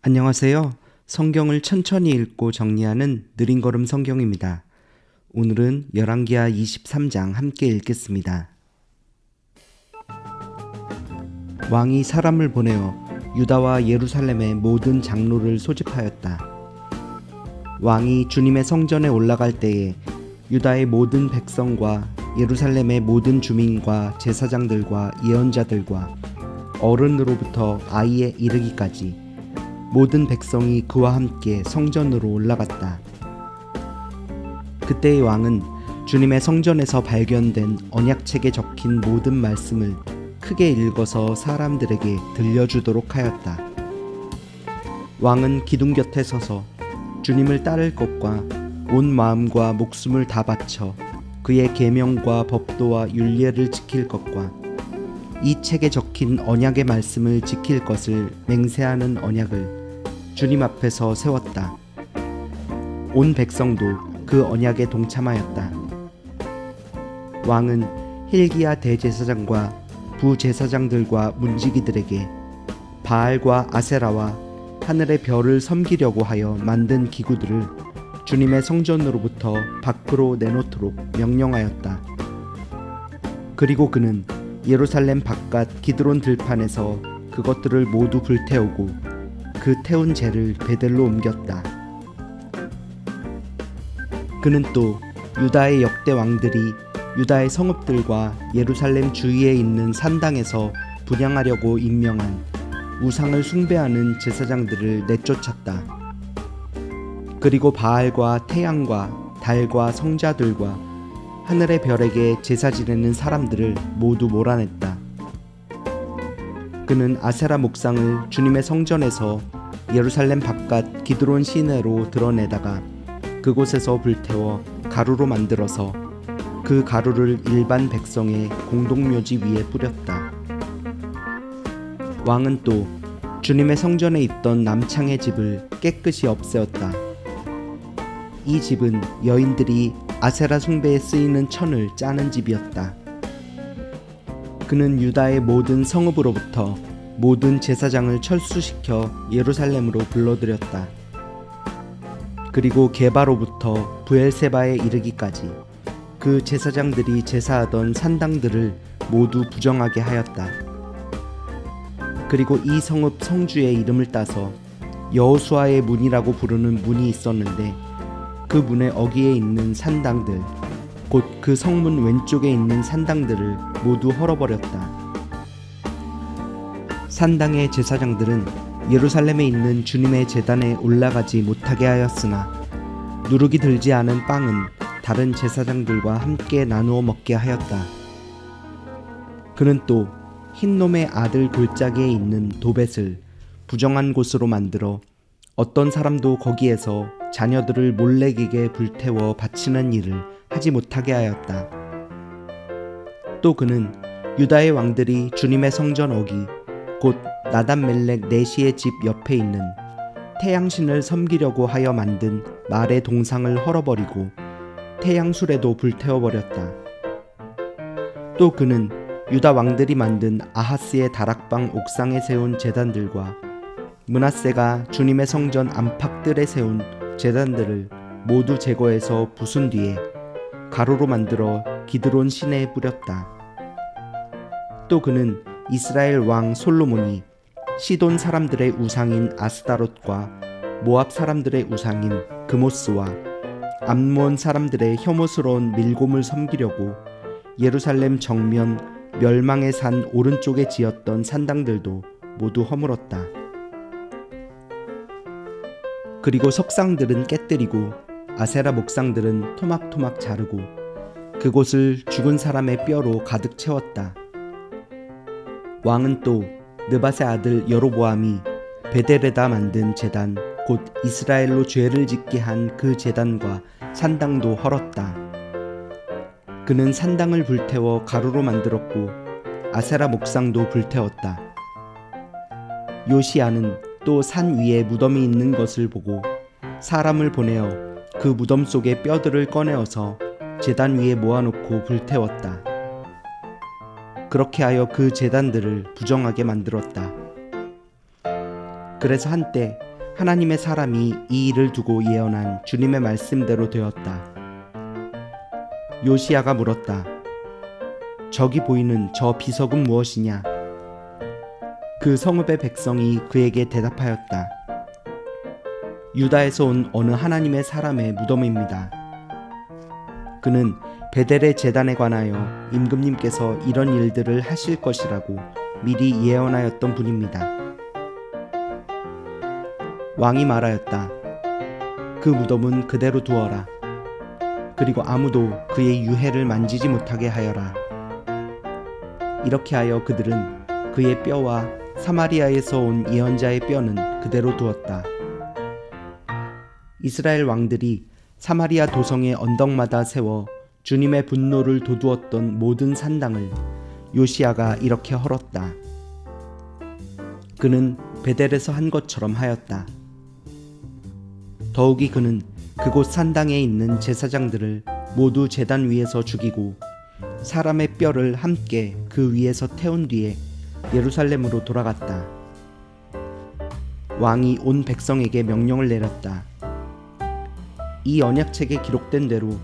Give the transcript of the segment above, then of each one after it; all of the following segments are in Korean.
안녕하세요. 성경을 천천히 읽고 정리하는 느린걸음 성경입니다. 오늘은 열왕기하 23장 함께 읽겠습니다. 왕이 사람을 보내어 유다와 예루살렘의 모든 장로를 소집하였다. 왕이 주님의 성전에 올라갈 때에 유다의 모든 백성과 예루살렘의 모든 주민과 제사장들과 예언자들과 어른으로부터 아이에 이르기까지 모든 백성이 그와 함께 성전으로 올라갔다. 그때의 왕은 주님의 성전에서 발견된 언약책에 적힌 모든 말씀을 크게 읽어서 사람들에게 들려주도록 하였다. 왕은 기둥 곁에 서서 주님을 따를 것과 온 마음과 목숨을 다 바쳐 그의 계명과 법도와 율례를 지킬 것과 이 책에 적힌 언약의 말씀을 지킬 것을 맹세하는 언약을 주님 앞에서 세웠다. 온 백성도 그 언약에 동참하였다. 왕은 hil기야 대제사장과 부제사장들과 문지기들에게 바알과 아세라와 하늘의 별을 섬기려고 하여 만든 기구들을 주님의 성전으로부터 밖으로 내놓도록 명령하였다. 그리고 그는 예루살렘 바깥 기드론 들판에서 그것들을 모두 불태우고 그 태운 재를 베델로 옮겼다. 그는 또 유다의 역대 왕들이 유다의 성읍들과 예루살렘 주위에 있는 산당에서 분향하려고 임명한 우상을 숭배하는 제사장들을 내쫓았다. 그리고 바알과 태양과 달과 성자들과 하늘의 별에게 제사 지내는 사람들을 모두 몰아냈다. 그는 아세라 목상을 주님의 성전에서 예루살렘 바깥 기드론 시내로 드러내다가 그곳에서 불태워 가루로 만들어서 그 가루를 일반 백성의 공동묘지 위에 뿌렸다. 왕은 또 주님의 성전에 있던 남창의 집을 깨끗이 없애었다. 이 집은 여인들이 아세라 숭배에 쓰이는 천을 짜는 집이었다. 그는 유다의 모든 성읍으로부터 모든 제사장을 철수시켜 예루살렘으로 불러들였다. 그리고 게바로부터 브엘세바에 이르기까지 그 제사장들이 제사하던 산당들을 모두 부정하게 하였다. 그리고 이 성읍 성주의 이름을 따서 여호수아의 문이라고 부르는 문이 있었는데 그 문의 어귀에 있는 산당들 곧 그 성문 왼쪽에 있는 산당들을 모두 헐어버렸다. 산당의 제사장들은 예루살렘에 있는 주님의 제단에 올라가지 못하게 하였으나 누룩이 들지 않은 빵은 다른 제사장들과 함께 나누어 먹게 하였다. 그는 또 흰놈의 아들 골짜기에 있는 도벳을 부정한 곳으로 만들어 어떤 사람도 거기에서 자녀들을 몰래기게 불태워 바치는 일을 하지 못하게 하였다. 또 그는 유다의 왕들이 주님의 성전 어귀 곧 나단멜렉 네시의 집 옆에 있는 태양신을 섬기려고 하여 만든 말의 동상을 헐어버리고 태양술에도 불태워버렸다. 또 그는 유다 왕들이 만든 아하스의 다락방 옥상에 세운 제단들과 므낫세가 주님의 성전 안팎들에 세운 제단들을 모두 제거해서 부순 뒤에 가루로 만들어 기드론 시내에 뿌렸다. 또 그는 이스라엘 왕 솔로몬이 시돈 사람들의 우상인 아스다롯과 모압 사람들의 우상인 그모스와 암몬 사람들의 혐오스러운 밀곰을 섬기려고 예루살렘 정면 멸망의 산 오른쪽에 지었던 산당들도 모두 허물었다. 그리고 석상들은 깨뜨리고 아세라 목상들은 토막토막 자르고 그곳을 죽은 사람의 뼈로 가득 채웠다. 왕은 또 느밧의 아들 여로보암이 베델에다 만든 제단 곧 이스라엘로 죄를 짓게 한 그 제단과 산당도 헐었다. 그는 산당을 불태워 가루로 만들었고 아세라 목상도 불태웠다. 요시야는 또 산 위에 무덤이 있는 것을 보고 사람을 보내어 그 무덤 속의 뼈들을 꺼내어서 제단 위에 모아놓고 불태웠다. 그렇게 하여 그 제단들을 부정하게 만들었다. 그래서 한때 하나님의 사람이 이 일을 두고 예언한 주님의 말씀대로 되었다. 요시야가 물었다. 저기 보이는 저 비석은 무엇이냐? 그 성읍의 백성이 그에게 대답하였다. 유다에서 온 어느 하나님의 사람의 무덤입니다. 그는 베델의 제단에 관하여 임금님께서 이런 일들을 하실 것이라고 미리 예언하였던 분입니다. 왕이 말하였다. 그 무덤은 그대로 두어라. 그리고 아무도 그의 유해를 만지지 못하게 하여라. 이렇게 하여 그들은 그의 뼈와 사마리아에서 온 예언자의 뼈는 그대로 두었다. 이스라엘 왕들이 사마리아 도성의 언덕마다 세워 주님의 분노를 돋우었던 모든 산당을 요시야가 이렇게 헐었다. 그는 베델에서 한 것처럼 하였다. 더욱이 그는 그곳 산당에 있는 제사장들을 모두 제단 위에서 죽이고 사람의 뼈를 함께 그 위에서 태운 뒤에 예루살렘으로 돌아갔다. 왕이 온 백성에게 명령을 내렸다. 이 언약책에 기록된 대로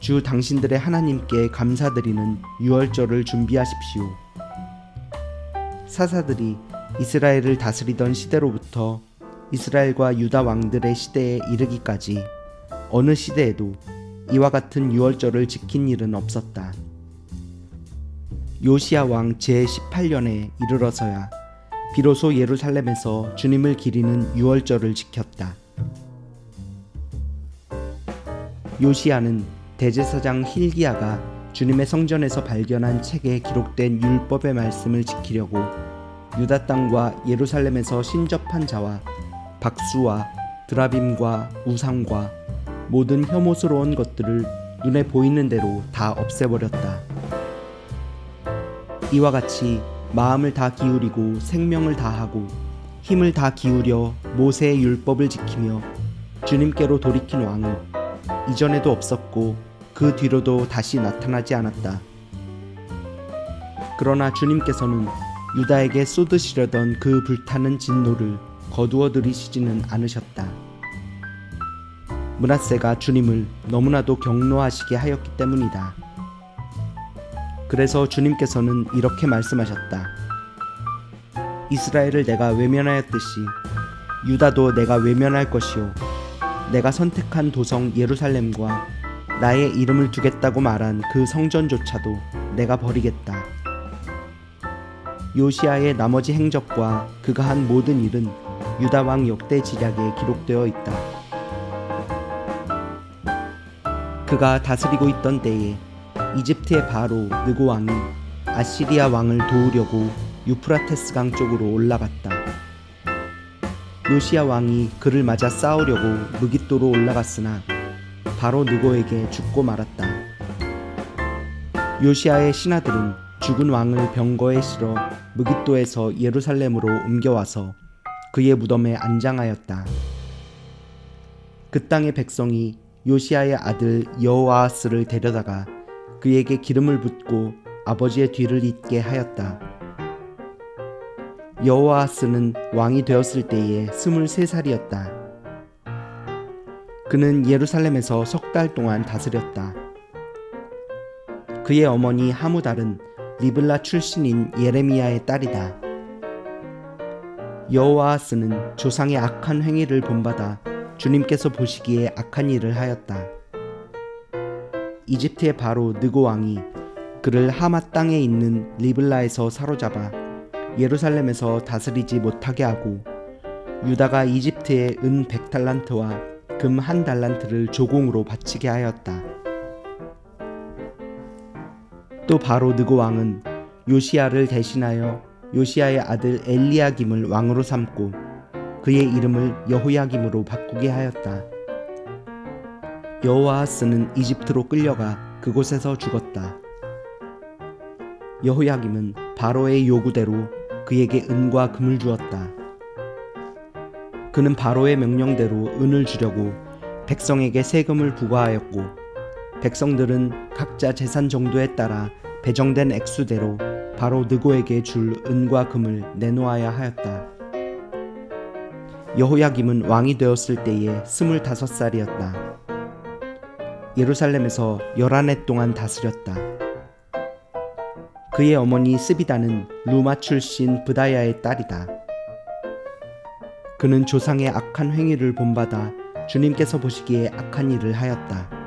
주 당신들의 하나님께 감사드리는 유월절을 준비하십시오. 사사들이 이스라엘을 다스리던 시대로부터 이스라엘과 유다 왕들의 시대에 이르기까지 어느 시대에도 이와 같은 유월절을 지킨 일은 없었다. 요시야 왕 제18년에 이르러서야 비로소 예루살렘에서 주님을 기리는 유월절을 지켰다. 요시야는 대제사장 hil기야가 주님의 성전에서 발견한 책에 기록된 율법의 말씀을 지키려고 유다 땅과 예루살렘에서 신접한 자와 박수와 드라빔과 우상과 모든 혐오스러운 것들을 눈에 보이는 대로 다 없애버렸다. 이와 같이 마음을 다 기울이고 생명을 다하고 힘을 다 기울여 모세의 율법을 지키며 주님께로 돌이킨 왕은 이전에도 없었고 그 뒤로도 다시 나타나지 않았다. 그러나 주님께서는 유다에게 쏟으시려던 그 불타는 진노를 거두어 들이시지는 않으셨다. 므낫세가 주님을 너무나도 경노하시게 하였기 때문이다. 그래서 주님께서는 이렇게 말씀하셨다. 이스라엘을 내가 외면하였듯이 유다도 내가 외면할 것이요 내가 선택한 도성 예루살렘과 나의 이름을 두겠다고 말한 그 성전조차도 내가 버리겠다. 요시야의 나머지 행적과 그가 한 모든 일은 유다 왕 역대 지략에 기록되어 있다. 그가 다스리고 있던 때에 이집트의 바로 느고 왕이 아시리아 왕을 도우려고 유프라테스 강 쪽으로 올라갔다. 요시야 왕이 그를 맞아 싸우려고 무깃도로 올라갔으나 바로 느고에게 죽고 말았다. 요시야의 신하들은 죽은 왕을 병거에 실어 무깃도에서 예루살렘으로 옮겨와서 그의 무덤에 안장하였다. 그 땅의 백성이 요시야의 아들 여호아하스를 데려다가 그에게 기름을 붓고 아버지의 뒤를 잇게 하였다. 여호아하스는 왕이 되었을 때에 23살이었다. 그는 예루살렘에서 3달 동안 다스렸다. 그의 어머니 하무달은 리블라 출신인 예레미야의 딸이다. 여호아하스는 조상의 악한 행위를 본받아 주님께서 보시기에 악한 일을 하였다. 이집트의 바로 느고 왕이 그를 하마 땅에 있는 리블라에서 사로잡아 예루살렘에서 다스리지 못하게 하고 유다가 이집트의 은 100달란트와 금 1달란트를 조공으로 바치게 하였다. 또 바로 느고 왕은 요시야를 대신하여 요시야의 아들 엘리야김을 왕으로 삼고 그의 이름을 여호야김으로 바꾸게 하였다. 여호아하스는 이집트로 끌려가 그곳에서 죽었다. 여호야김은 바로의 요구대로 그에게 은과 금을 주었다. 그는 바로의 명령대로 은을 주려고 백성에게 세금을 부과하였고 백성들은 각자 재산 정도에 따라 배정된 액수대로 바로 느고에게 줄 은과 금을 내놓아야 하였다. 여호야김은 왕이 되었을 때에 25살이었다. 예루살렘에서 11해 동안 다스렸다. 그의 어머니 스비다는 루마 출신 브다야의 딸이다. 그는 조상의 악한 행위를 본받아 주님께서 보시기에 악한 일을 하였다.